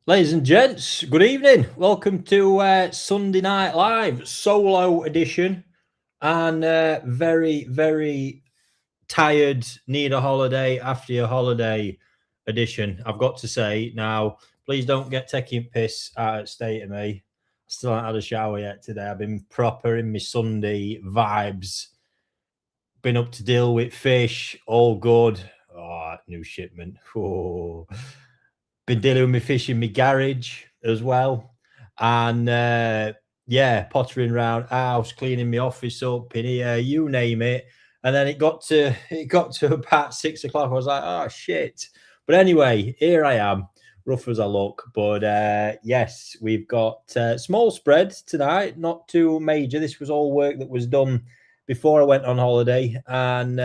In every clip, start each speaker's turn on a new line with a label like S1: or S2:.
S1: Ladies and gents, good evening. Welcome to Sunday Night Live solo edition, and very, very tired, need a holiday after your holiday edition. I've got to say now, please don't get taking piss out at state of me. I still haven't had a shower yet today. I've been proper in my Sunday vibes. Been up to deal with fish, all good. Oh, new shipment. Oh. Been dealing with my fish in my garage as well. And yeah, pottering around house, cleaning my office up in here, you name it. And then it got to about 6 o'clock. I was like, oh shit. But anyway, here I am, rough as I look. But yes, we've got small spread tonight, not too major. This was all work that was done before I went on holiday, and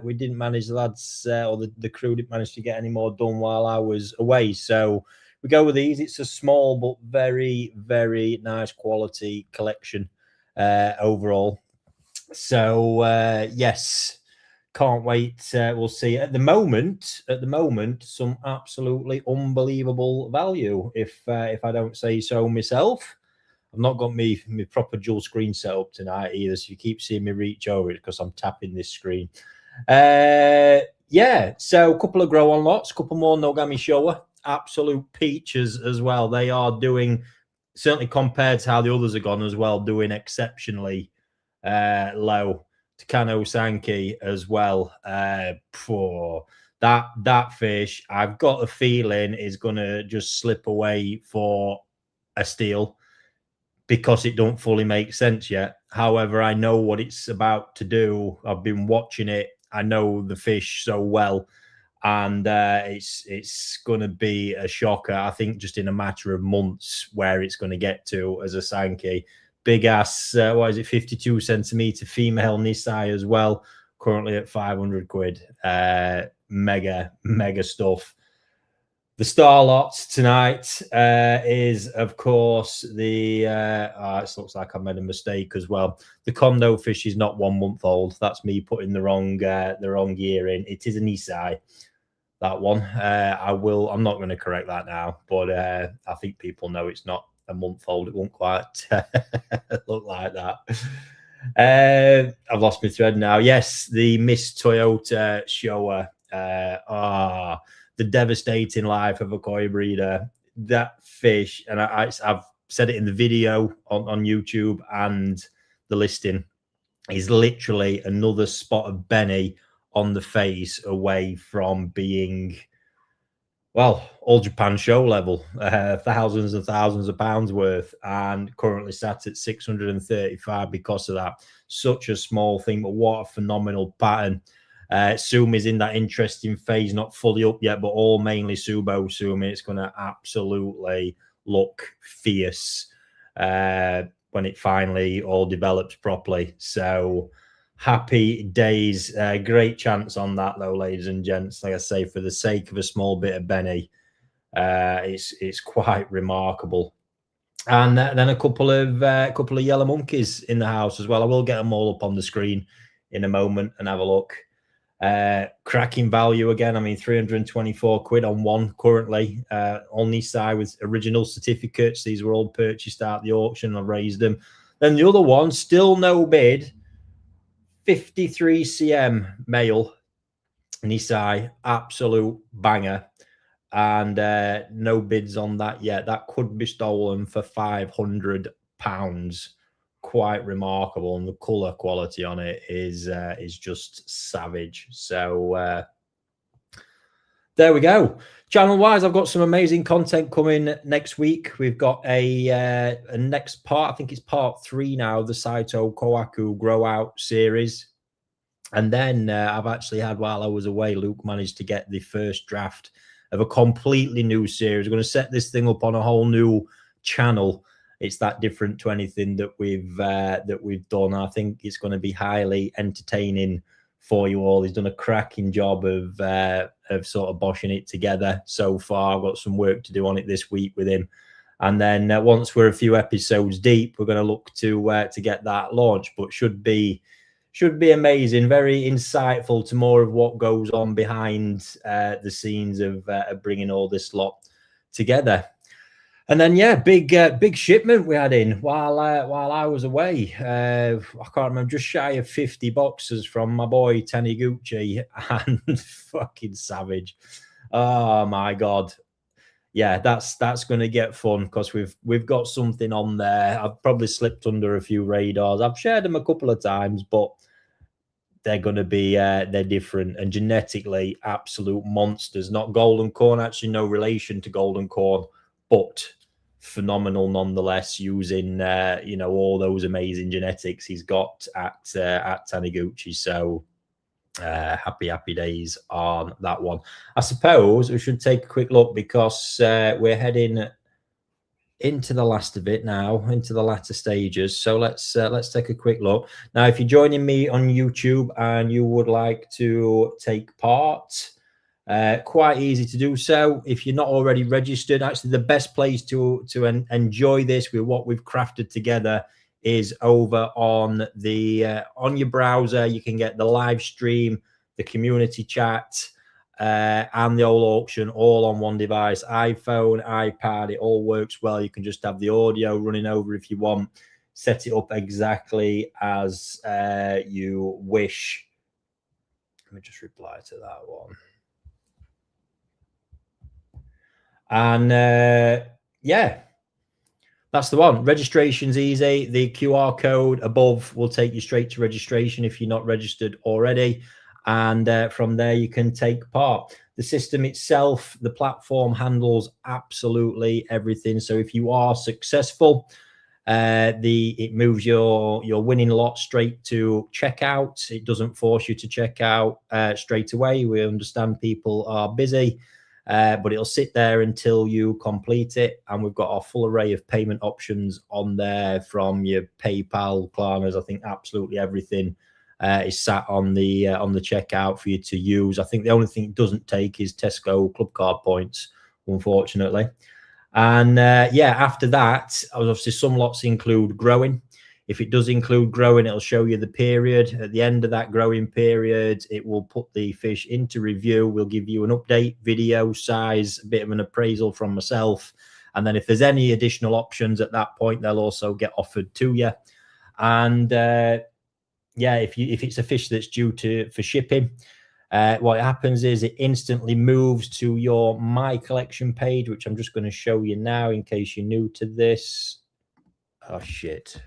S1: we didn't manage, the lads or the crew didn't manage to get any more done while I was away. So we go with these. It's a small but very, very nice quality collection overall. So yes, can't wait. We'll see. At the moment, some absolutely unbelievable value, if I don't say so myself. I've not got me proper dual screen set up tonight either, so you keep seeing me reach over it because I'm tapping this screen. Yeah, so a couple of grow on lots, a couple more Nogami Showa, absolute peaches as well. They are doing, certainly compared to how the others are gone as well, doing exceptionally low. Takano Sankey as well. For that fish, I've got a feeling is gonna just slip away for a steal, because it don't fully make sense yet. However, I know what it's about to do. I've been watching it. I know the fish so well, and it's going to be a shocker. I think just in a matter of months where it's going to get to as a Sankey. Big ass, what is it, 52 centimeter female Nisai as well, currently at 500 quid. Mega stuff. The star lots tonight is, of course, the it looks like I made a mistake as well. The Kondo fish is not 1 month old. That's me putting the wrong year in. It is an Isai, that one. I'm not going to correct that now, but I think people know it's not a month old. It won't quite look like that. I've lost my thread now. Yes, the Miss Toyota Showa. The devastating life of a koi breeder. That fish, and I've said it in the video on YouTube and the listing, is literally another spot of Benny on the face away from being, well, all Japan show level, thousands and thousands of pounds worth, and currently sat at 635 because of that. Such a small thing, but what a phenomenal pattern. Sumi's in that interesting phase, not fully up yet, but all mainly Subo Sumi. It's going to absolutely look fierce when it finally all develops properly. So happy days. Great chance on that, though, ladies and gents. Like I say, for the sake of a small bit of Benny, it's quite remarkable. And then a couple of yellow monkeys in the house as well. I will get them all up on the screen in a moment and have a look. Cracking value again. I mean, 324 quid on one currently on this side with original certificates. These were all purchased at the auction. I've raised them. Then the other one, still no bid, 53 cm male Nisai, absolute banger, and no bids on that yet. That could be stolen for £500. Quite remarkable, and the color quality on it is just savage. So there we go. Channel wise, I've got some amazing content coming next week. We've got a next part. I think it's part 3 now, the Saito Kohaku Grow Out series. And then I've actually had, while I was away, Luke managed to get the first draft of a completely new series. We're going to set this thing up on a whole new channel. It's that different to anything that we've done. I think it's going to be highly entertaining for you all. He's done a cracking job of sort of boshing it together so far. I've got some work to do on it this week with him, and then once we're a few episodes deep, we're going to look to get that launched. But should be amazing, very insightful to more of what goes on behind the scenes of bringing all this lot together. And then yeah, big shipment we had in while I was away. I can't remember, just shy of 50 boxes from my boy Taniguchi, and fucking savage. Oh my god. Yeah, that's going to get fun because we've got something on there. I've probably slipped under a few radars. I've shared them a couple of times, but they're going to be they're different and genetically absolute monsters. Not golden corn, actually no relation to golden corn, but phenomenal nonetheless. Using all those amazing genetics he's got at Taniguchi. So happy days on that one. I suppose we should take a quick look because we're heading into the last of it now, into the latter stages. So let's take a quick look. Now, if you're joining me on YouTube and you would like to take part, quite easy to do so. If you're not already registered, actually the best place to enjoy this with what we've crafted together is over on the on your browser. You can get the live stream, the community chat, and the whole auction all on one device. iPhone, iPad, it all works well. You can just have the audio running over if you want. Set it up exactly as you wish. Let me just reply to that one. And yeah, that's the one. Registration's easy. The QR code above will take you straight to registration if you're not registered already. And from there, you can take part. The system itself, the platform handles absolutely everything. So if you are successful, it moves your winning lot straight to checkout. It doesn't force you to check out straight away. We understand people are busy. But it'll sit there until you complete it. And we've got our full array of payment options on there, from your PayPal, Klarnas. I think absolutely everything is sat on the checkout for you to use. I think the only thing it doesn't take is Tesco club card points, unfortunately. And yeah, after that, obviously some lots include growing. If it does include growing, it'll show you the period. At the end of that growing period, it will put the fish into review. We'll give you an update, video size, a bit of an appraisal from myself. And then if there's any additional options at that point, they'll also get offered to you. And yeah, if it's a fish that's due for shipping, what happens is it instantly moves to your My Collection page, which I'm just going to show you now in case you're new to this. Oh, shit.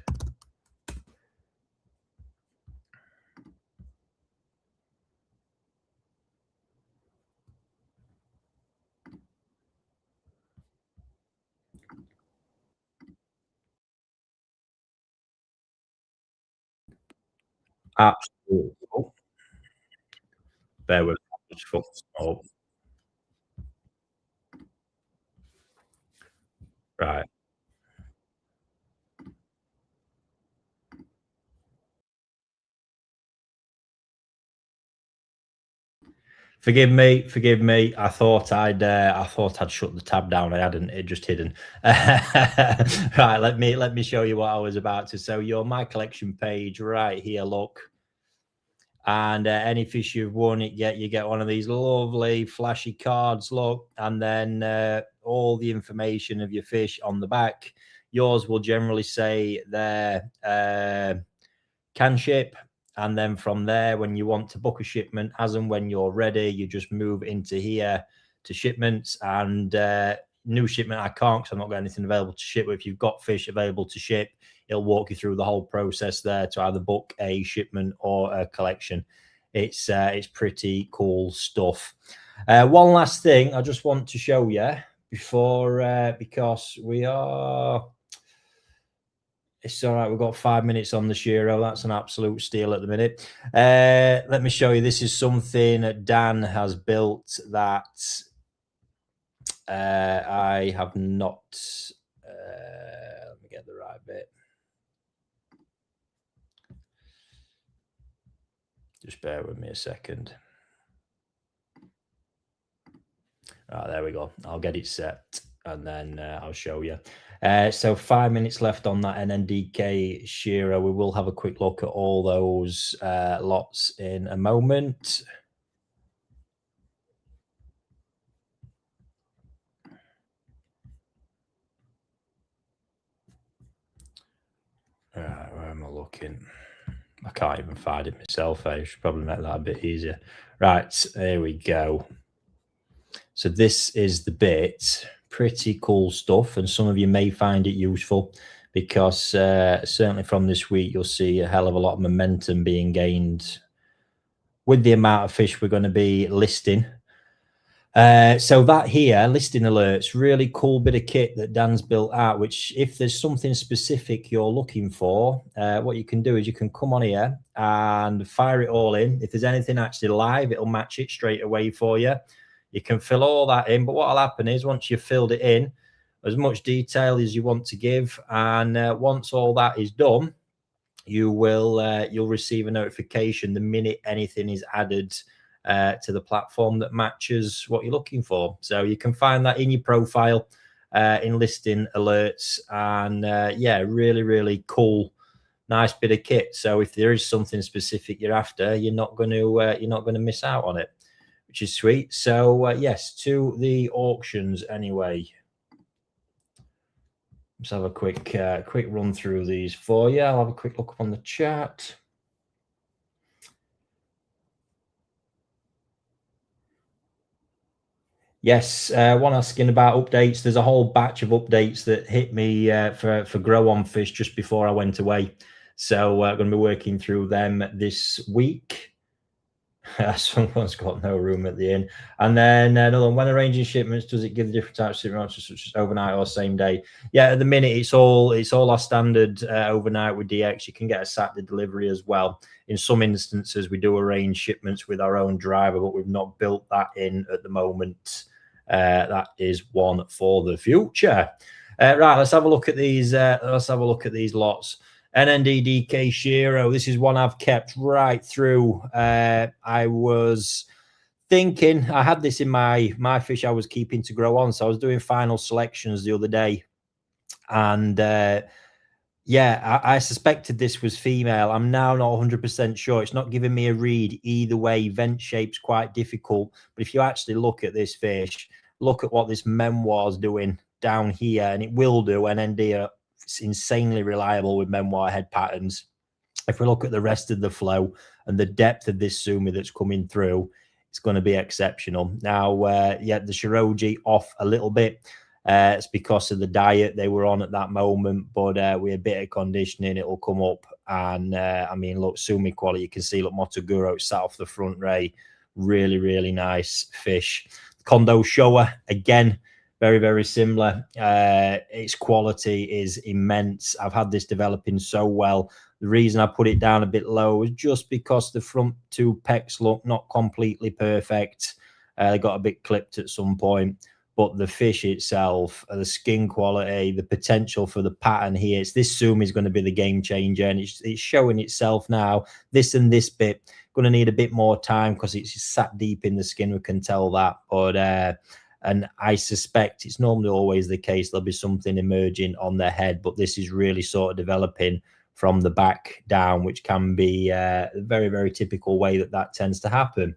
S1: Absolutely. Oh, bear with me. Just fuck this up. Right. Forgive me. I thought I'd shut the tab down. I hadn't. It just hidden. Right. Let me show you what I was about to. So your My Collection page right here. Look. And any fish you've won, you get one of these lovely flashy cards. Look, and then all the information of your fish on the back. Yours will generally say there can ship, and then from there, when you want to book a shipment, as and when you're ready, you just move into here to shipments. And new shipment, I can't, because I've not got anything available to ship. But if you've got fish available to ship, it'll walk you through the whole process there to either book a shipment or a collection. It's pretty cool stuff. One last thing I just want to show you before, because we are. It's all right. We've got 5 minutes on the Shiro. That's an absolute steal at the minute. Let me show you. This is something Dan has built that I have not. Let me get the right bit. Just bear with me a second. There we go. I'll get it set and then I'll show you. So 5 minutes left on that NNDK Shiro. We will have a quick look at all those lots in a moment. am I looking? I can't even find it myself. I should probably make that a bit easier. Right, there we go. So this is the bit. Pretty cool stuff, and some of you may find it useful because certainly from this week you'll see a hell of a lot of momentum being gained with the amount of fish we're going to be listing. So that here, listing alerts, really cool bit of kit that Dan's built out, which if there's something specific you're looking for, what you can do is you can come on here and fire it all in. If there's anything actually live, it'll match it straight away for you. You can fill all that in, but what'll happen is once you've filled it in, as much detail as you want to give, and once all that is done, you will you'll receive a notification the minute anything is added to the platform that matches what you're looking for. So you can find that in your profile, in listing alerts, and yeah, really cool, nice bit of kit. So if there is something specific you're after, you're not going to miss out on it, which is sweet. So yes, to the auctions anyway. Let's have a quick run through these for you. I'll have a quick look up on the chat. Yes, one asking about updates. There's a whole batch of updates that hit me for Grow On Fish just before I went away. So I'm going to be working through them this week. Someone's got no room at the inn. And then another one, when arranging shipments, does it give the different types of shipments, such as overnight or same day? Yeah, at the minute it's all our standard overnight with DX. You can get a Saturday delivery as well. In some instances, we do arrange shipments with our own driver, but we've not built that in at the moment. That is one for the future. Right, let's have a look at these. Let's have a look at these lots. NNDDK Shiro. This is one I've kept right through. I was thinking, I had this in my fish I was keeping to grow on. So I was doing final selections the other day. And yeah, I suspected this was female. I'm now not 100% sure. It's not giving me a read either way. Vent shape's quite difficult. But if you actually look at this fish, look at what this memoir's doing down here. And it will do. NND are insanely reliable with memoir head patterns. If we look at the rest of the flow and the depth of this Sumi that's coming through, it's going to be exceptional. Now, yeah, the Shiroji off a little bit. It's because of the diet they were on at that moment, but with a bit of conditioning, it'll come up. And I mean, look, Sumi quality, you can see, look, Motoguro sat off the front ray. Really nice fish. Kondo Showa, again, very similar. Its quality is immense. I've had this developing so well. The reason I put it down a bit low is just because the front two pecs look not completely perfect. They got a bit clipped at some point, but the fish itself, the skin quality, the potential for the pattern here, this Sumi is going to be the game changer, and it's showing itself now. This and this bit going to need a bit more time because it's sat deep in the skin. We can tell that, but and I suspect it's normally always the case. There'll be something emerging on their head, but this is really sort of developing from the back down, which can be a very typical way that tends to happen.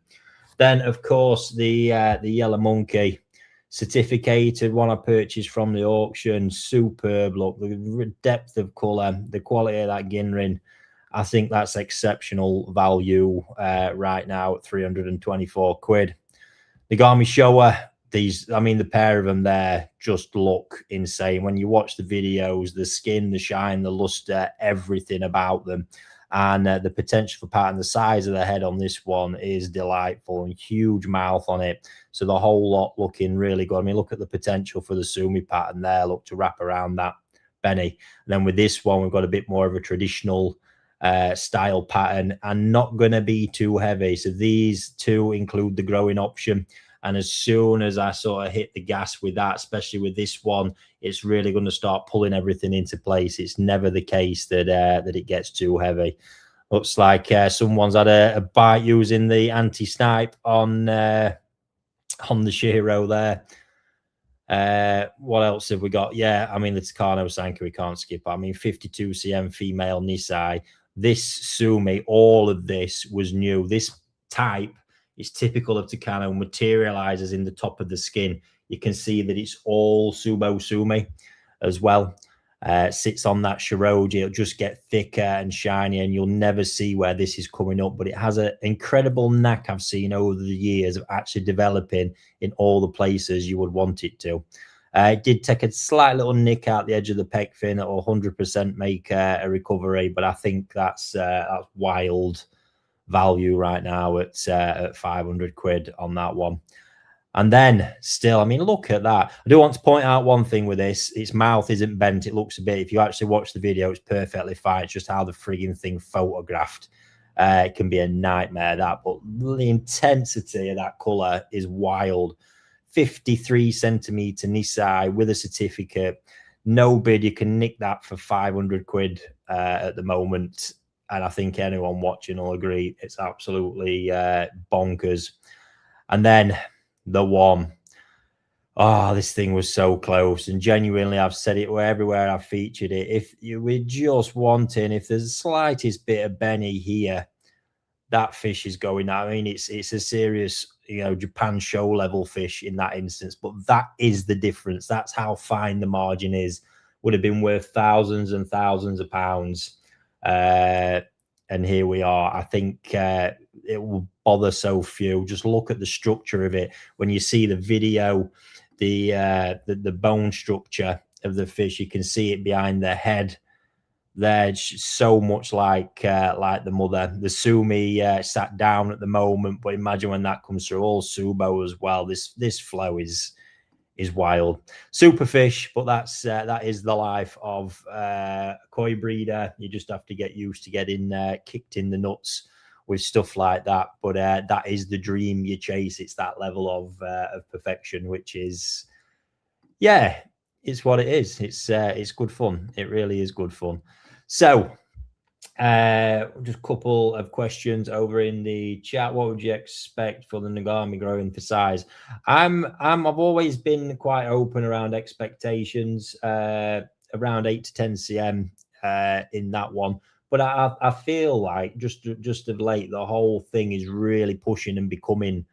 S1: Then, of course, the yellow monkey certificated one I purchased from the auction. Superb. Look, the depth of color, the quality of that Ginrin. I think that's exceptional value right now at 324 quid. The Gami Showa. These, I mean, the pair of them there just look insane. When you watch the videos, the skin, the shine, the luster, everything about them. And the potential for pattern, the size of the head on this one is delightful, and huge mouth on it. So the whole lot looking really good. I mean, look at the potential for the Sumi pattern there, look, to wrap around that Benny. And then with this one, we've got a bit more of a traditional style pattern and not going to be too heavy. So these two include the growing option. And as soon as I sort of hit the gas with that, especially with this one, it's really going to start pulling everything into place. It's never the case that that it gets too heavy. Looks like someone's had a bite using the anti-snipe on the Shiro there. What else have we got? Yeah, I mean, the Takano Sanka we can't skip. I mean, 52 cm female Nisai. This Sumi, all of this was new. This type is typical of Takano, materializes in the top of the skin. You can see that it's all Subo Sumi as well. sits on that shiroji, it'll just get thicker and shinier, and you'll never see where this is coming up. But it has an incredible knack I've seen over the years of actually developing in all the places you would want it to. It did take a slight little nick out the edge of the pec fin. It'll 100% make a recovery, but I think that's wild value right now at 500 quid on that one. And then still, I mean, look at that. I do want to point out one thing with this. Its mouth isn't bent. It looks a bit, if you actually watch the video, it's perfectly fine. It's just how the frigging thing photographed. It can be a nightmare, that. But the intensity of that colour is wild. 53 centimetre Nisai with a certificate. No bid. You can nick that for 500 quid at the moment. And I think anyone watching will agree it's absolutely bonkers. And then the one, oh, this thing was so close. And genuinely, I've said it everywhere I've featured it. If you were just wanting, if there's the slightest bit of Benny here, that fish is going out. I mean, it's a serious, Japan show level fish in that instance, but that is the difference. That's how fine the margin is. Would have been worth thousands and thousands of pounds. And here we are. I think it will bother so few. Just look at the structure of it. When you see the video, the bone structure of the fish, you can see it behind the head. They're so much like the mother. The Sumi sat down at the moment, but imagine when that comes through, all Subo as well. This flow is wild. Super fish, but that is the life of a koi breeder. You just have to get used to getting kicked in the nuts with stuff like that. But that is the dream you chase. It's that level of perfection, which is, yeah, it's what it is. It's good fun. It really is good fun. So just a couple of questions over in the chat. What would you expect for the Nogami growing for size? I've always been quite open around expectations, around 8 to 10 cm in that one. But I feel like just of late, the whole thing is really pushing and becoming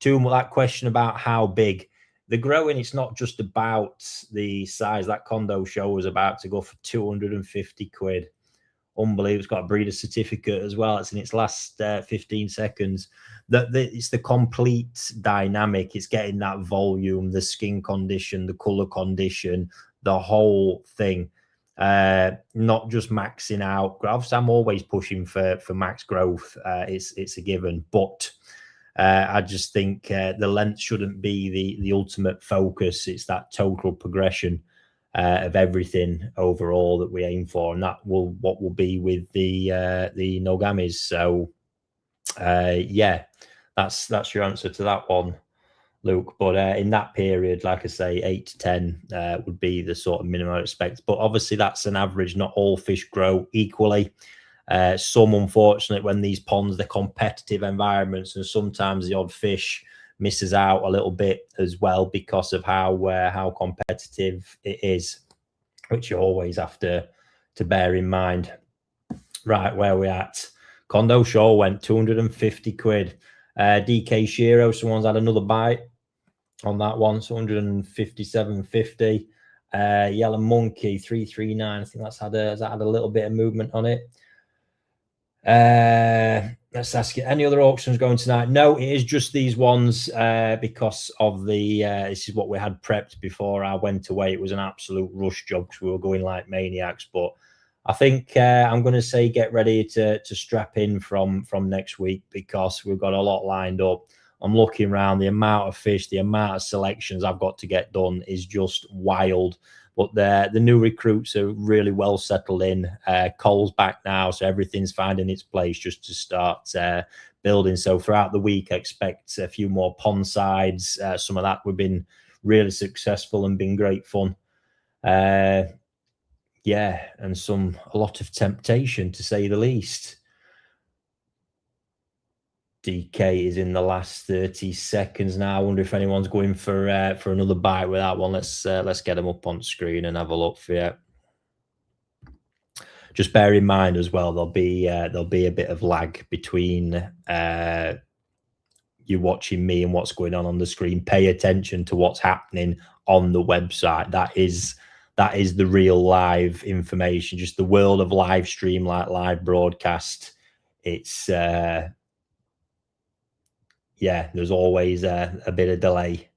S1: too much. That question about how big the growing, it's not just about the size. That condo show was about to go for 250 quid. Unbelievable. It's got a breeder certificate as well. It's in its last 15 seconds. It's the complete dynamic. It's getting that volume, the skin condition, the color condition, the whole thing. Not just maxing out. Obviously, I'm always pushing for max growth. It's a given, but I just think the length shouldn't be the ultimate focus. It's that total progression of everything overall that we aim for, and that what will be with the Nogamis. So yeah, that's your answer to that one, Luke. But in that period, like I say, 8 to 10 would be the sort of minimum I expect. But obviously, that's an average. Not all fish grow equally. Some, unfortunately, when these ponds, they're competitive environments, and sometimes the odd fish misses out a little bit as well because of how competitive it is, which you always have to bear in mind. Right, where we're at. Condo Show went 250 quid. DK Shiro, someone's had another bite on that one, so 157.50. Yellow Monkey 339. I think that's had a little bit of movement on it. Let's ask you, any other auctions going tonight? No, it is just these ones because of the this is what we had prepped before I went away. It was an absolute rush job because we were going like maniacs. But I think I'm going to say get ready to strap in from next week, because we've got a lot lined up. I'm looking around, the amount of fish, the amount of selections I've got to get done is just wild. But the new recruits are really well settled in. Cole's back now, so everything's finding its place just to start building. So throughout the week, I expect a few more pond sides. Some of that we've been really successful and been great fun. Yeah, and a lot of temptation, to say the least. DK is in the last 30 seconds now. I wonder if anyone's going for another bite with that one. Let's get them up on screen and have a look for you. Just bear in mind as well, there'll be a bit of lag between you watching me and what's going on the screen. Pay attention to what's happening on the website. That is that is the real live information, just the world of live stream, like live broadcast. It's yeah, there's always a bit of delay.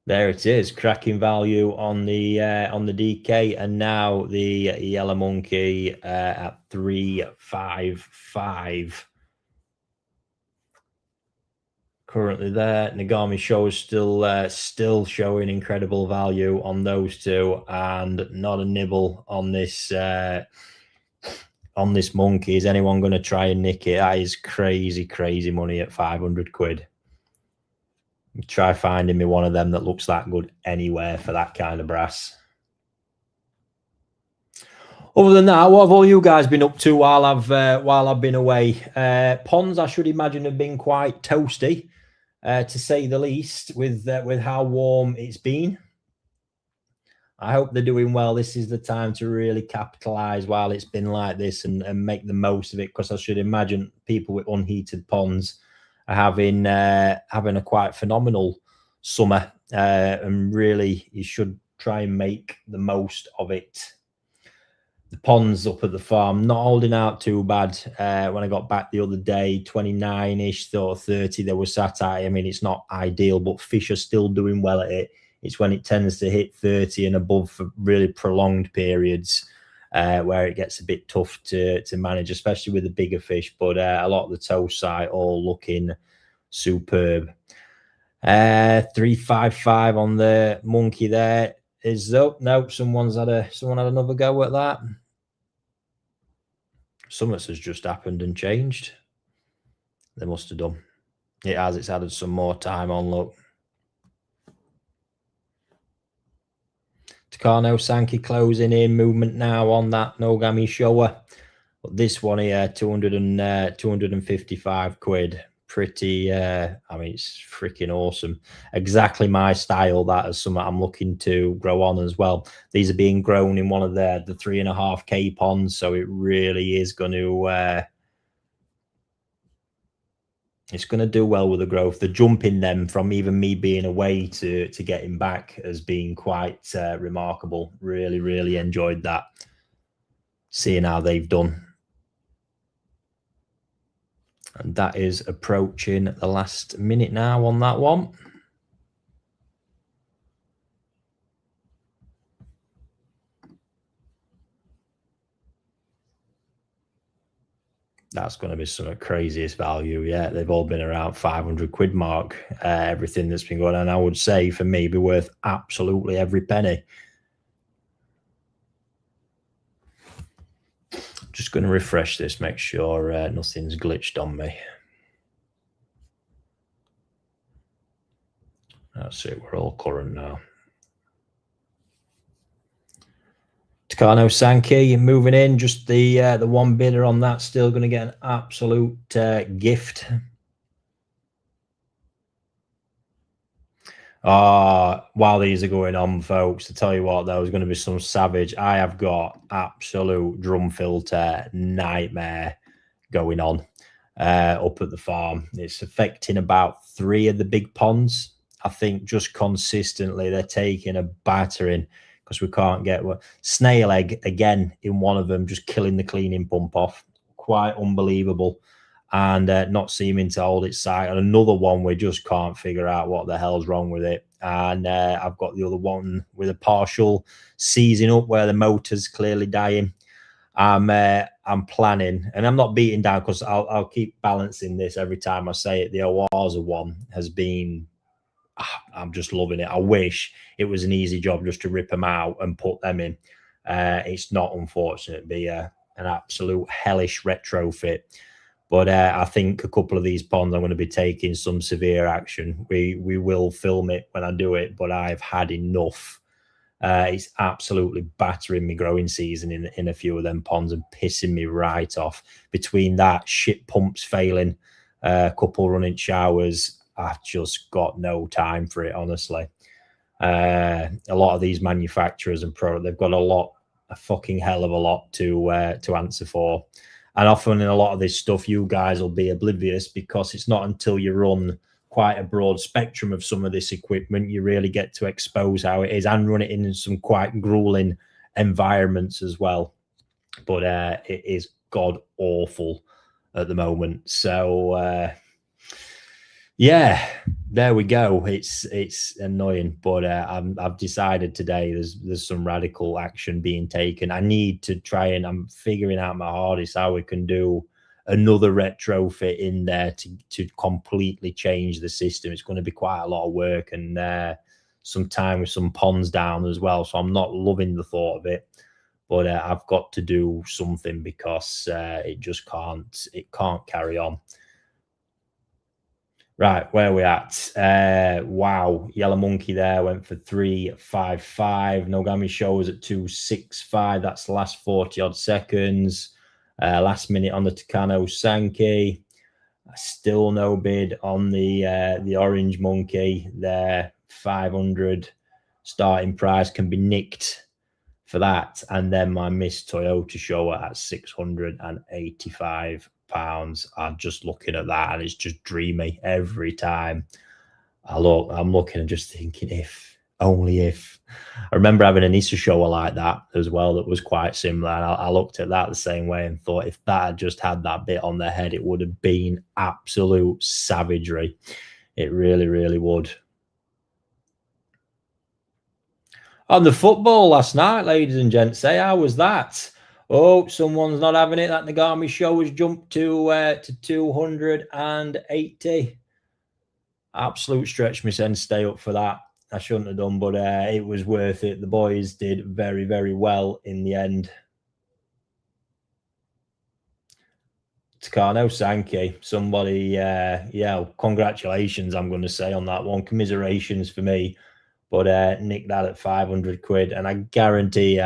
S1: There it is, cracking value on the DK, and now the yellow monkey at 355. Currently there. Nagami Show is still showing incredible value on those two, and not a nibble on this monkey. Is anyone going to try and nick it? That is crazy money at 500 quid. Try finding me one of them that looks that good anywhere for that kind of brass. Other than that, what have all you guys been up to while I've been away? Ponds, I should imagine, have been quite toasty, to say the least, with how warm it's been. I hope they're doing well. This is the time to really capitalize while it's been like this and make the most of it, because I should imagine people with unheated ponds are having a quite phenomenal summer, and really you should try and make the most of it. The ponds up at the farm not holding out too bad. When I got back the other day, 29-ish, thought 30 they were sat at. I mean, it's not ideal, but fish are still doing well at it. It's when it tends to hit 30 and above for really prolonged periods where it gets a bit tough to manage, especially with the bigger fish. But a lot of the toast side all looking superb. 355 on the monkey there. Is up. No, someone had another go at that. Something has just happened and changed. They must have done. It has. It's added some more time on. Look. Takano Sankey closing in. Movement now on that Nogami Showa. But this one here, 255 quid. Pretty, I mean, it's freaking awesome. Exactly my style. That is something I'm looking to grow on as well. These are being grown in one of the 3.5K ponds, so it really is going to it's going to do well with the growth. The jump in them from even me being away to getting back has been quite remarkable. Really enjoyed that, seeing how they've done. And that is approaching the last minute now on that one. That's going to be some of the craziest value. Yeah, they've all been around 500 quid mark. Everything that's been going on, I would say, for me, be worth absolutely every penny. Just going to refresh this, make sure nothing's glitched on me. That's it. We're all current now. Takano Sankey moving in. Just the one bidder on that still going to get an absolute gift. While these are going on, folks, to tell you what, there was going to be some savage. I have got absolute drum filter nightmare going on up at the farm. It's affecting about 3 of the big ponds. I think just consistently they're taking a battering because we can't get snail egg again in one of them, just killing the cleaning pump off. Quite unbelievable. And not seeming to hold its sight. And another one, we just can't figure out what the hell's wrong with it. And I've got the other one with a partial seizing up where the motor's clearly dying. I'm planning, and I'm not beating down because I'll keep balancing this every time I say it. The Owaza one has been, I'm just loving it. I wish it was an easy job just to rip them out and put them in. It's not, unfortunate. It'd be an absolute hellish retrofit. But I think a couple of these ponds I'm going to be taking some severe action. We will film it when I do it, but I've had enough. It's absolutely battering me growing season in a few of them ponds and pissing me right off. Between that, shit pumps failing, a couple running showers, I've just got no time for it, honestly. A lot of these manufacturers and product, they've got a fucking hell of a lot to answer for. And often in a lot of this stuff, you guys will be oblivious because it's not until you run quite a broad spectrum of some of this equipment. You really get to expose how it is and run it in some quite grueling environments as well. But it is god awful at the moment. So yeah, there we go. It's annoying, but I've decided today there's some radical action being taken. I need to try, and I'm figuring out my hardest how we can do another retrofit in there to completely change the system. It's going to be quite a lot of work and some time with some ponds down as well. So I'm not loving the thought of it, but I've got to do something because it just can't carry on. Right, where are we at? Wow, Yellow Monkey there went for 3.55. Nogami Show was at 2.65. That's the last 40 odd seconds. Last minute on the Takano Sankey. Still no bid on the Orange Monkey there. 500 starting price can be nicked for that. And then my Miss Toyota Shower at £685. I'm just looking at that and it's just dreamy every time I'm looking and just thinking, only if. I remember having an Issa shower like that as well that was quite similar, and I looked at that the same way and thought if that had just had that bit on their head, it would have been absolute savagery. It really, really would. On the football last night, ladies and gents, how was that? Oh, someone's not having it. That Nagami Show has jumped to 280. Absolute stretch me and stay up for that. I shouldn't have done, but it was worth it. The boys did very, very well in the end. Takano Sankey, somebody, yeah, congratulations, I'm going to say on that one. Commiserations for me, but nick that at 500 quid, and I guarantee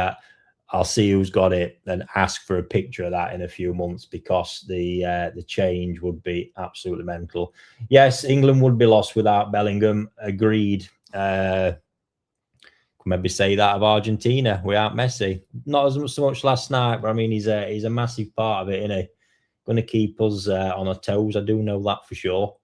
S1: I'll see who's got it and ask for a picture of that in a few months because the change would be absolutely mental. Yes, England would be lost without Bellingham. Agreed. Maybe say that of Argentina without Messi. Not as much so much last night, but I mean he's a massive part of it, isn't he? Going to keep us on our toes. I do know that for sure.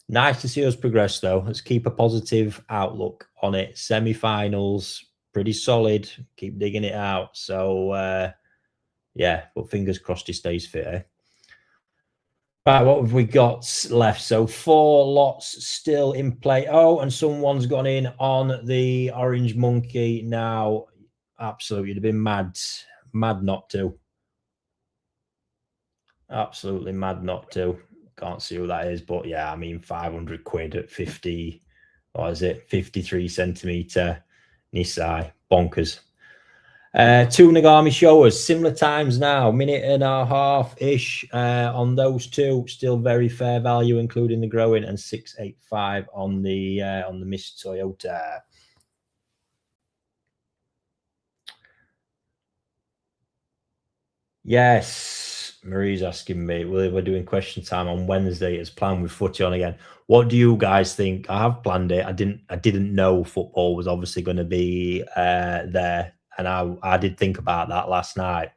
S1: Nice to see us progress though. Let's keep a positive outlook on it. Semi-finals. Pretty solid. Keep digging it out. So, yeah, but fingers crossed he stays fit, eh? Right, what have we got left? So 4 lots still in play. Oh, and someone's gone in on the Orange Monkey now. Absolutely, you'd have been mad not to. Absolutely mad not to. Can't see who that is, but yeah, I mean, 500 quid at 50, what is it? 53 centimeter. Nisai, bonkers. 2 Nagami Showers, similar times now, minute and a half-ish on those two. Still very fair value, including the growing, and 685 on the Miss Toyota. Yes, Marie's asking me, we're doing question time on Wednesday as planned with footy on again. What do you guys think? I have planned it. I didn't know football was obviously going to be there, and I did think about that last night.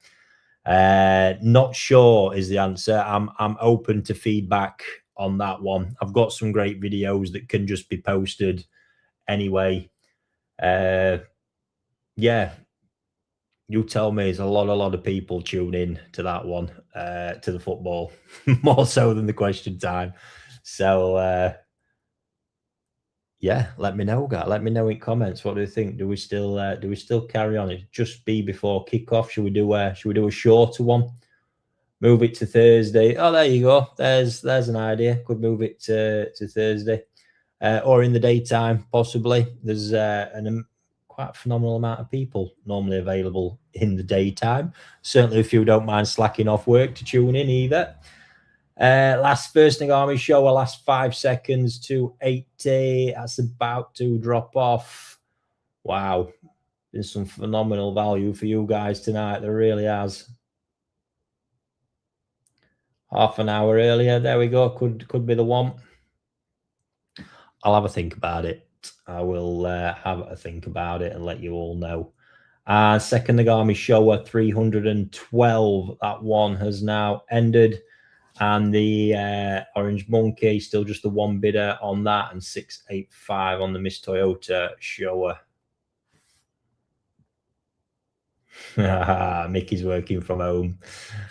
S1: Not sure is the answer. I'm open to feedback on that one. I've got some great videos that can just be posted anyway. Yeah, you tell me. There's a lot of people tune in to that one, to the football, more so than the question time. So yeah, let me know, guys. Let me know in comments. What do you think? Do we still carry on? It just be before kickoff. Should we do a shorter one? Move it to Thursday. Oh, there you go. There's an idea. Could move it to Thursday, or in the daytime possibly. There's quite a phenomenal amount of people normally available in the daytime. Certainly, if you don't mind slacking off work to tune in either. First Nagami show, last 5 seconds to 80. That's about to drop off. Wow. There's some phenomenal value for you guys tonight. There really has. Half an hour earlier. There we go. Could be the one. I'll have a think about it. I will have a think about it and let you all know. Second Nagami Showa 312. That one has now ended. And the Orange Monkey, still just the one bidder on that, and 685 on the Miss Toyota Showa. Mickey's working from home.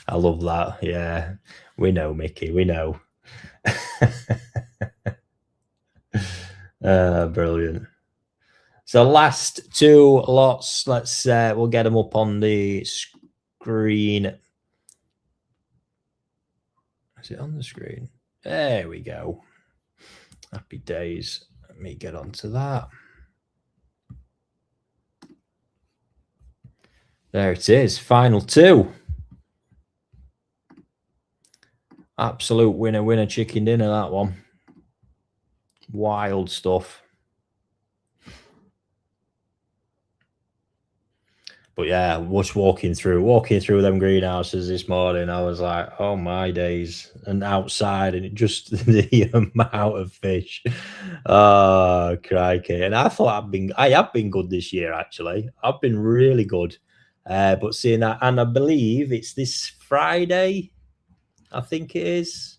S1: I love that. Yeah, we know, Mickey. We know. Brilliant. So last two lots. Let's we'll get them up on the screen. Is it on the screen? There we go. Happy days. Let me get onto that. There it is. Final two. Absolute winner chicken dinner, that one. Wild stuff. But yeah, just walking through them greenhouses this morning, I was like, oh my days. And outside, and just the amount of fish. Oh, crikey. And I thought I have been good this year, actually. I've been really good. But seeing that, and I believe it's this Friday, I think it is.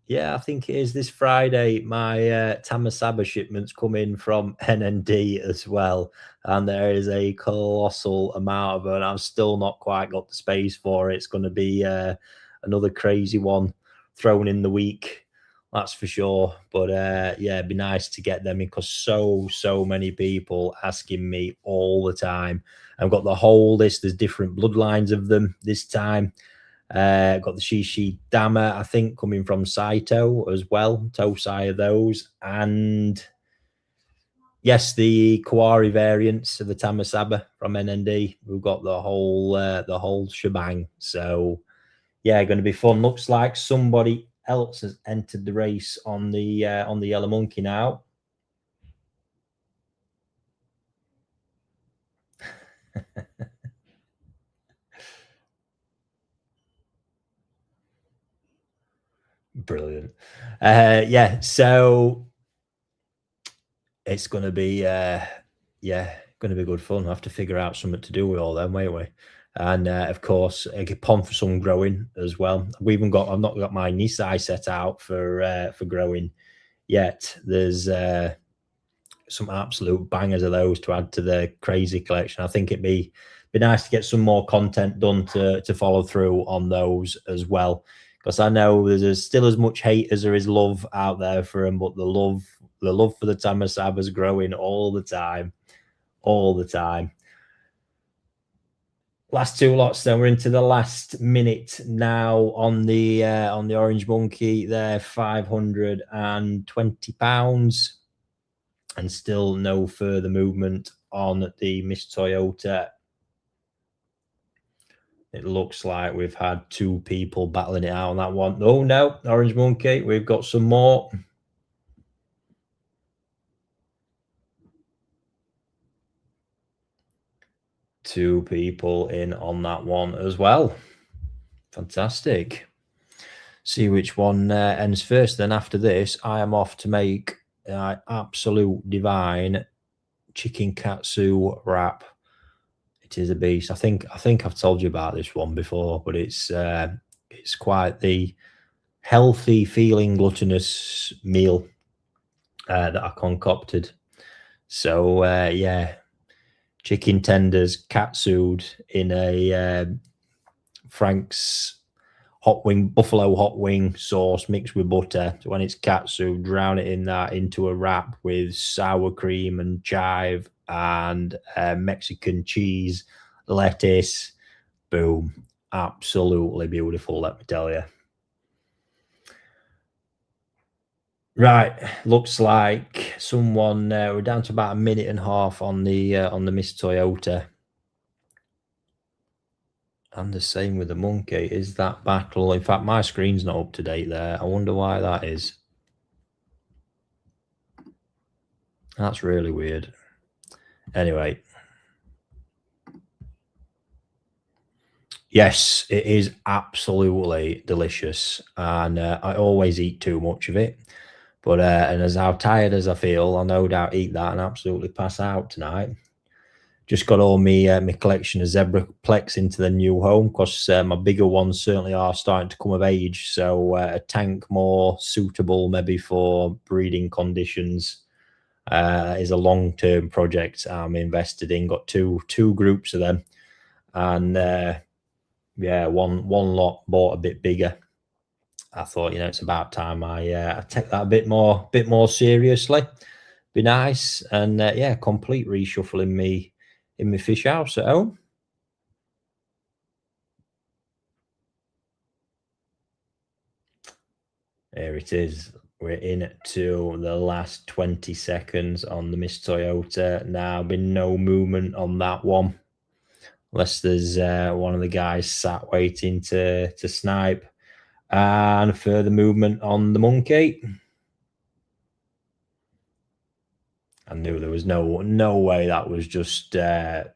S1: Yeah, I think it is this Friday. My Tamasaba shipments come in from NND as well. And there is a colossal amount of them. I've still not quite got the space for it. It's going to be another crazy one thrown in the week. That's for sure. But yeah, it'd be nice to get them in, because so many people asking me all the time. I've got the whole list. There's different bloodlines of them this time. Got the Shishi Dama, I think, coming from Saito as well. Tosai of those. And yes, the Kawari variants of the Tamasaba from NND. We've got the whole shebang. So yeah, going to be fun. Looks like somebody else has entered the race on the Yellow Monkey now. Brilliant. Yeah, so it's going to be going to be good fun. We'll have to figure out something to do with all them, won't we? And of course, a pond for some growing as well. I've not got my Nisai set out for growing yet. There's some absolute bangers of those to add to the crazy collection. I think it'd be nice to get some more content done to follow through on those as well, because I know there's still as much hate as there is love out there for them, but the love for the Tamasaba is growing all the time. Last two lots, then we're into the last minute now on the Orange Monkey. They're £520, and still no further movement on the Miss Toyota. It looks like we've had two people battling it out on that one. Oh no, Orange Monkey, we've got some more. Two people in on that one as well. Fantastic. See which one ends first. Then after this, I am off to make absolute divine chicken katsu wrap. It is a beast. I think I've told you about this one before, but it's quite the healthy feeling gluttonous meal that I concocted. So yeah, chicken tenders katsued in a Frank's buffalo hot wing sauce mixed with butter. So when it's katsu, drown it in that into a wrap with sour cream and chive and Mexican cheese, lettuce. Boom. Absolutely beautiful, let me tell you. Right, looks like someone we're down to about a minute and a half on the Miss Toyota. And the same with the Monkey. Is that battle? In fact, my screen's not up to date there. I wonder why that is. That's really weird. Anyway. Yes, it is absolutely delicious. And I always eat too much of it. But and as how tired as I feel, I'll no doubt eat that and absolutely pass out tonight. Just got all my collection of zebra plex into the new home, because my bigger ones certainly are starting to come of age. So a tank more suitable maybe for breeding conditions is a long-term project I'm invested in. Got two groups of them, and yeah, one lot bought a bit bigger. I thought, it's about time I take that a bit more seriously. Be nice. And yeah, complete reshuffle in my fish house at home. There it is. We're in to the last 20 seconds on the Miss Toyota. Now, been no movement on that one, unless there's one of the guys sat waiting to snipe. And further movement on the monkey. I knew there was no way that was just not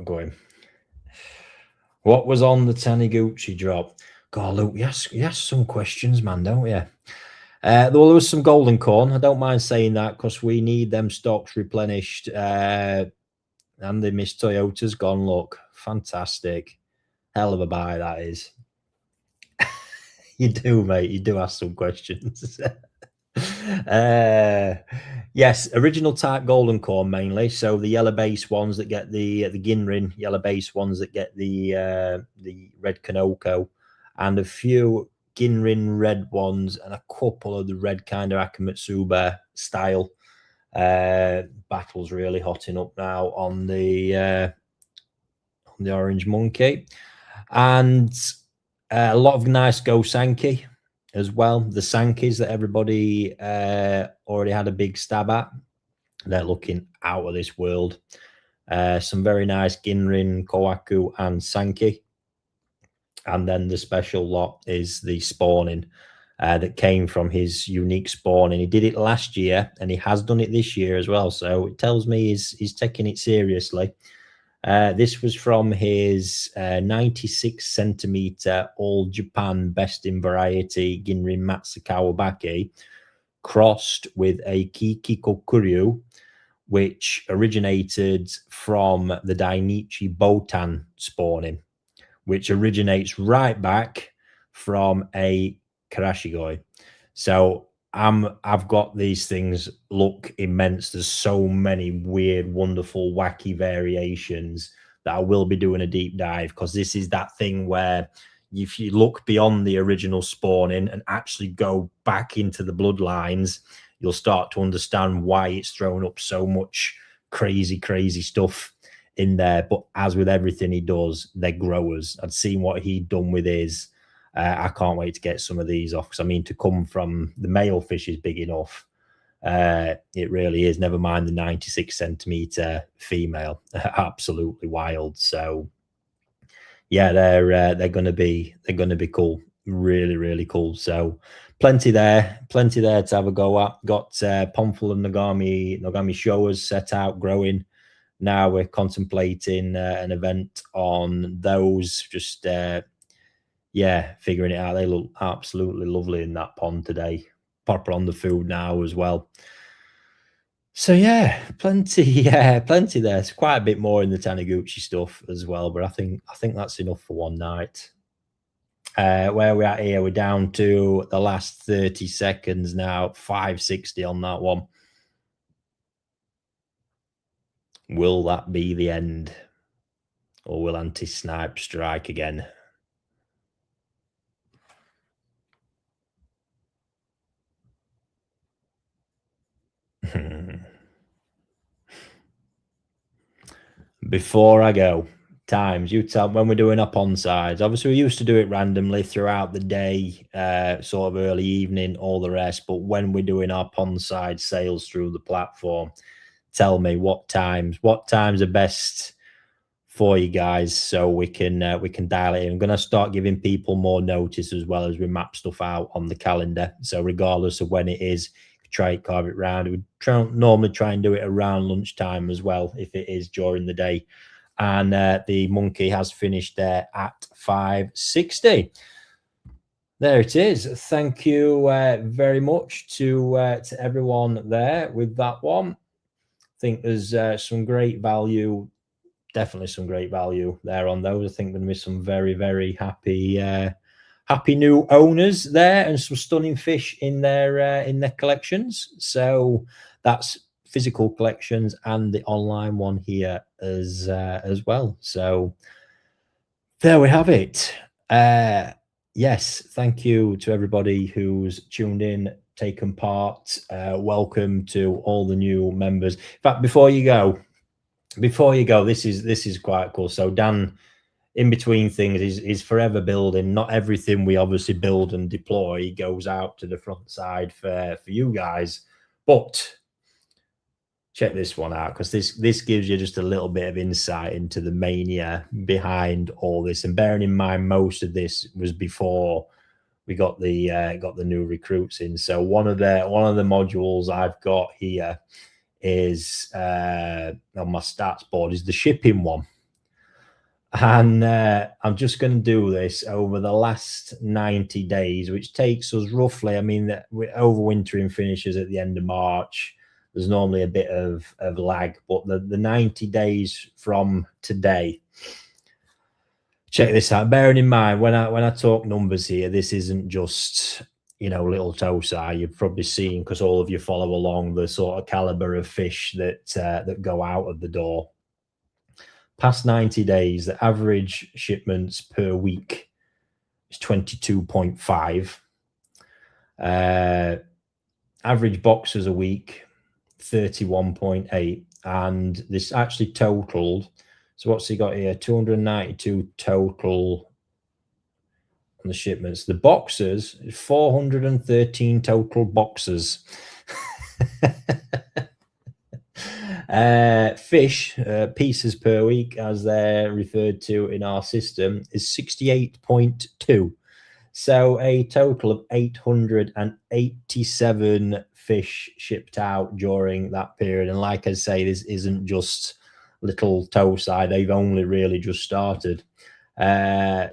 S1: going. What was on the Taniguchi drop? God, Luke, you ask some questions, man, don't you? There was some golden corn. I don't mind saying that, because we need them stocks replenished. And the Miss Toyota's gone. Look, fantastic. Hell of a buy that is. You do, mate. You do ask some questions. Yes, original type golden corn mainly. So the yellow base ones that get the Ginrin, yellow base ones that get the red Kanoko, and a few Ginrin red ones, and a couple of the red kind of Akamatsuba style. Battle's really hotting up now on the orange monkey, and a lot of nice Go Sankey as well. The Sankeys that everybody already had a big stab at, they're looking out of this world. Some very nice Ginrin, Kohaku, and Sankey. And then the special lot is the spawning that came from his unique spawning. He did it last year, and he has done it this year as well. So it tells me he's taking it seriously. This was from his 96 centimeter All Japan Best in Variety Ginrin Matsukawabaki, crossed with a Kikikokuryu, which originated from the Dainichi Botan spawning, which originates right back from a Karashigoi. So I've got these things look immense. There's so many weird, wonderful, wacky variations that I will be doing a deep dive, because this is that thing where if you look beyond the original spawning and actually go back into the bloodlines, you'll start to understand why it's thrown up so much crazy stuff in there. But as with everything he does, they're growers. I'd seen what he'd done with his. I can't wait to get some of these off, because I mean, to come from the male fish is big enough. It really is. Never mind the 96 centimeter female. Absolutely wild. So yeah, they're gonna be cool. Really cool. So plenty there to have a go at. Got Pomful and Nogami Showers set out growing. Now we're contemplating an event on those. Just yeah, figuring it out. They look absolutely lovely in that pond today. Proper on the food now as well. So yeah, plenty there. There's quite a bit more in the Taniguchi stuff as well, but I think that's enough for one night. Where we're at here, we're down to the last 30 seconds now. 560 on that one. Will that be the end, or will anti-snipe strike again? Before I go, times, you tell when we're doing our pond sides. Obviously, we used to do it randomly throughout the day, sort of early evening, all the rest. But when we're doing our pond side sales through the platform, tell me what times are best for you guys, so we can dial it in. I'm going to start giving people more notice as well as we map stuff out on the calendar. So regardless of when it is, carve it round. We normally try and do it around lunchtime as well, if it is during the day. And the monkey has finished there at 560. There it is. Thank you very much to everyone there with that one. think there's some great value, definitely some great value there on those. I think there'll be some very, very happy new owners there, and some stunning fish in their collections. So that's physical collections and the online one here as well. So there we have it. Yes, thank you to everybody who's tuned in, taken part. Welcome to all the new members. In fact, before you go, this is quite cool. So Dan, in between things, is forever building. Not everything we obviously build and deploy goes out to the front side for you guys, but check this one out, because this gives you just a little bit of insight into the mania behind all this. And bearing in mind, most of this was before we got the new recruits in. So one of the modules I've got here is on my stats board is the shipping one. And I'm just going to do this over the last 90 days, which takes us roughly, I mean, overwintering finishes at the end of March. There's normally a bit of lag, but the 90 days from today, check this out. Bearing in mind, when I talk numbers here, this isn't just, you know, little tosa. You've probably seen, because all of you follow along, the sort of caliber of fish that go out of the door. Past 90 days, the average shipments per week is 22.5. Average boxes a week, 31.8. And this actually totaled. So what's he got here? 292 total on the shipments. The boxes, 413 total boxes. Fish pieces per week, as they're referred to in our system, is 68.2. So a total of 887 fish shipped out during that period. And like I say, this isn't just little tosa. They've only really just started.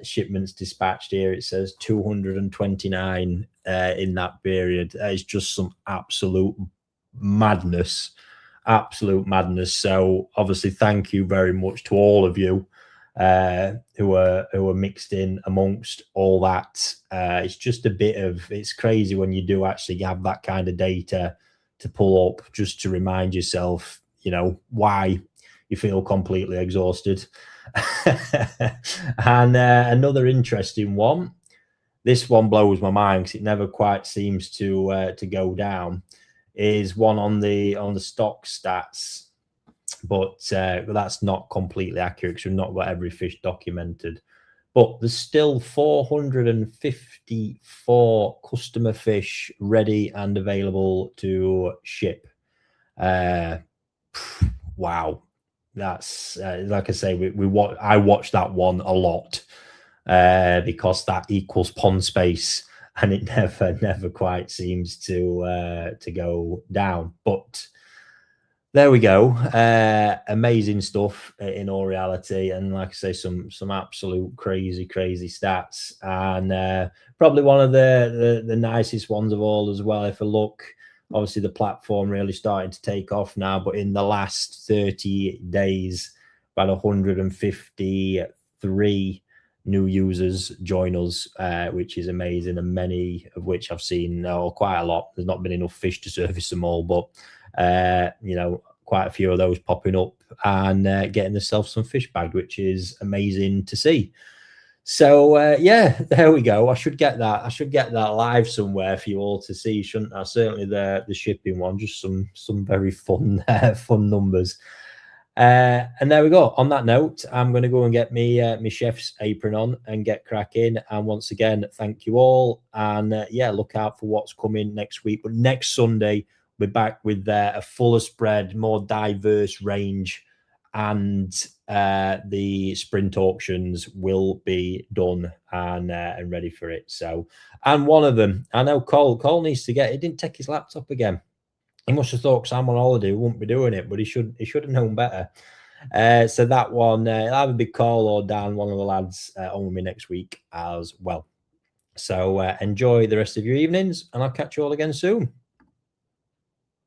S1: Shipments dispatched here, it says 229 in that period. It's just some absolute madness. So obviously, thank you very much to all of you who are mixed in amongst all that. It's just a bit of, it's crazy when you do actually have that kind of data to pull up, just to remind yourself, you know, why you feel completely exhausted. And another interesting one, this one blows my mind because it never quite seems to go down, is one on the stock stats, but that's not completely accurate because we've not got every fish documented. But there's still 454 customer fish ready and available to ship. Wow, that's like I say, I watch that one a lot because that equals pond space. And it never quite seems to go down. But there we go. Amazing stuff in all reality. And like I say, some absolute crazy stats. And probably one of the nicest ones of all as well. If I look, obviously the platform really starting to take off now. But in the last 30 days, about 153 new users join us, which is amazing, and many of which I've seen, or quite a lot. There's not been enough fish to service them all, but you know, quite a few of those popping up and getting themselves some fish bagged, which is amazing to see. So yeah, there we go. I should get that live somewhere for you all to see, shouldn't I? Certainly the shipping one, just some very fun numbers. And there we go. On that note, I'm going to go and get me chef's apron on and get cracking. And once again, thank you all. And yeah, look out for what's coming next week. But next Sunday, we're back with a fuller spread, more diverse range, and the sprint auctions will be done and ready for it. So, and one of them, I know Cole needs to get. He didn't take his laptop again. He must have thought, because I'm on holiday, we wouldn't be doing it, but he should have known better. So that one, it'll either be Cole or Dan, one of the lads, on with me next week as well. So enjoy the rest of your evenings, and I'll catch you all again soon.